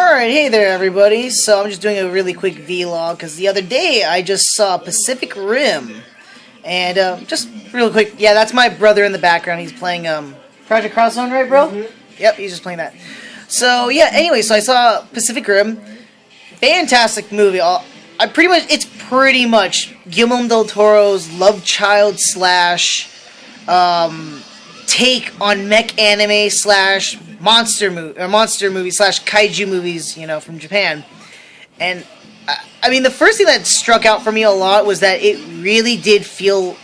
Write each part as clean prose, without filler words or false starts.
Alright, hey there everybody. So I'm just doing a really quick vlog because the other day I just saw Pacific Rim. And just real quick, yeah, that's my brother in the background. He's playing Project Cross Zone, right bro? Mm-hmm. Yep, he's just playing that. So yeah, anyway, so I saw Pacific Rim. Fantastic movie. It's pretty much Guillermo del Toro's love child slash take on mech anime slash monster movie slash kaiju movies, you know, from Japan. And I mean, the first thing that struck out for me a lot was that it really did feel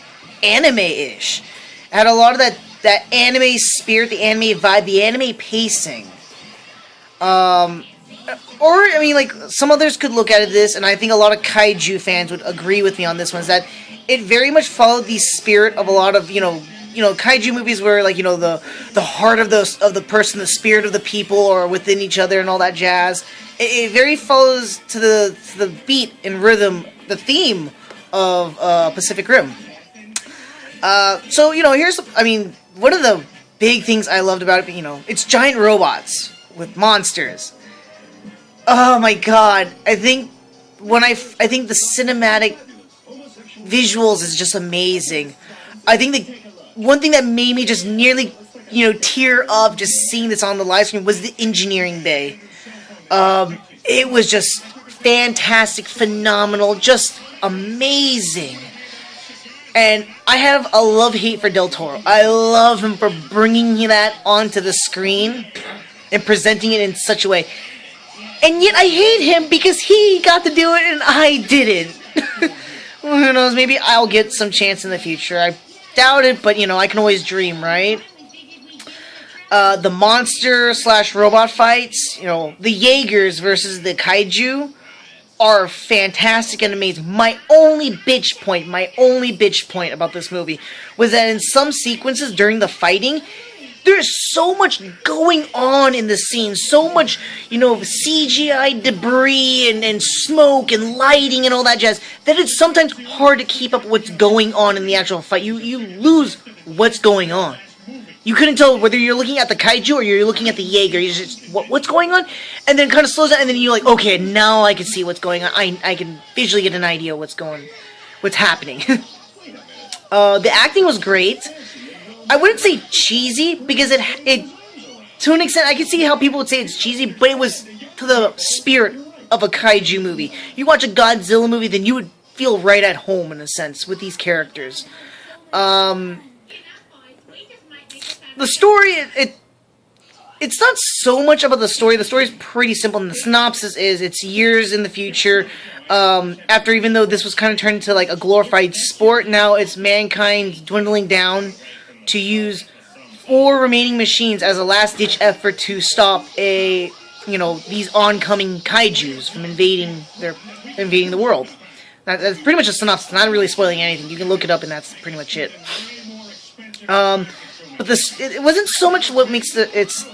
anime-ish. It had a lot of that anime spirit, the anime vibe, the anime pacing. Or, I mean, like, some others could look at this, and I think a lot of kaiju fans would agree with me on this one, is that it very much followed the spirit of a lot of, you know, kaiju movies where, like, you know, the heart of the person, the spirit of the people are within each other and all that jazz. It very follows to the beat and rhythm, the theme of Pacific Rim. So, you know, one of the big things I loved about it, you know, it's giant robots with monsters. Oh my god, I think the cinematic visuals is just amazing. I think the one thing that made me just nearly, you know, tear up just seeing this on the live stream was the engineering bay. It was just fantastic, phenomenal, just amazing. And I have a love-hate for Del Toro. I love him for bringing that onto the screen and presenting it in such a way. And yet I hate him because he got to do it and I didn't. Who knows, maybe I'll get some chance in the future. I doubt it, but, you know, I can always dream, right? The monster slash robot fights, you know, the Jaegers versus the kaiju are fantastic and amazing. My only bitch point about this movie was that in some sequences during the fighting, there's so much going on in the scene, so much, you know, CGI debris and smoke and lighting and all that jazz, that it's sometimes hard to keep up what's going on in the actual fight. You lose what's going on. You couldn't tell whether you're looking at the kaiju or you're looking at the Jaeger. You just, what's going on? And then it kind of slows down, and then you're like, okay, now I can see what's going on. I can visually get an idea of what's happening. The acting was great. I wouldn't say cheesy, because it to an extent, I can see how people would say it's cheesy, but it was to the spirit of a kaiju movie. You watch a Godzilla movie, then you would feel right at home, in a sense, with these characters. The story, it's not so much about the story. The story's pretty simple, and the synopsis is, it's years in the future, after, even though this was kind of turned into, like, a glorified sport, now it's mankind dwindling down to use 4 remaining machines as a last-ditch effort to stop these oncoming kaijus from invading the world. That's pretty much a synopsis, not really spoiling anything. You can look it up and that's pretty much it. But it wasn't so much what makes the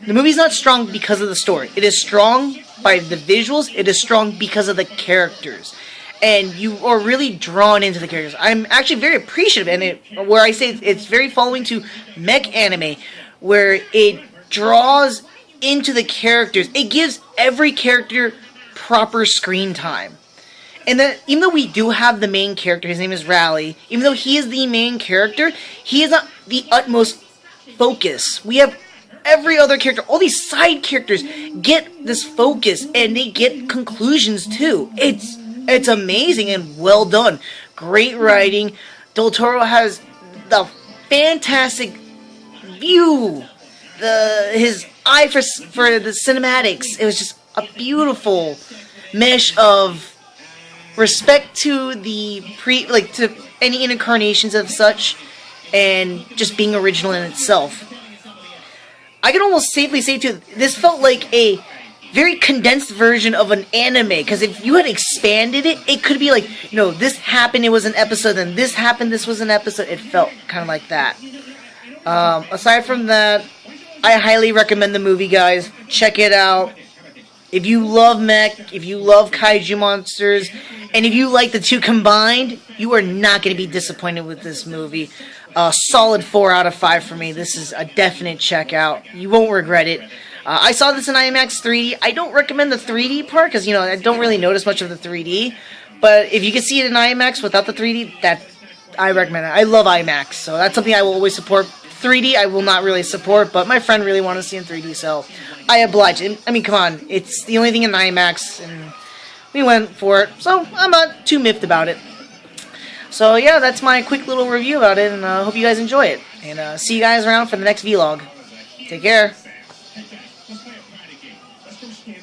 movie's not strong because of the story. It is strong by the visuals, it is strong because of the characters. And you are really drawn into the characters. I'm actually very appreciative, and where I say it's very following to mech anime, where it draws into the characters. It gives every character proper screen time. And that, even though we do have the main character, his name is Raleigh, even though he is the main character, he is not the utmost focus. We have every other character, all these side characters get this focus, and they get conclusions too. It's amazing and well done. Great writing. Del Toro has the fantastic view. His eye for the cinematics. It was just a beautiful mesh of respect to to any incarnations of such, and just being original in itself. I can almost safely say too, this felt like a very condensed version of an anime, because if you had expanded it, it could be like, you know, this happened, it was an episode, then this happened, this was an episode. It felt kind of like that. Aside from that, I highly recommend the movie, guys. Check it out. If you love mech, if you love kaiju monsters, and if you like the two combined, you are not going to be disappointed with this movie. A solid 4 out of 5 for me. This is a definite check out. You won't regret it. I saw this in IMAX 3D. I don't recommend the 3D part because, you know, I don't really notice much of the 3D. But if you can see it in IMAX without the 3D, I recommend it. I love IMAX, so that's something I will always support. 3D I will not really support, but my friend really wanted to see in 3D, so I oblige. I mean, come on. It's the only thing in IMAX, and we went for it, so I'm not too miffed about it. So yeah, that's my quick little review about it, and I hope you guys enjoy it. And see you guys around for the next vlog. Take care.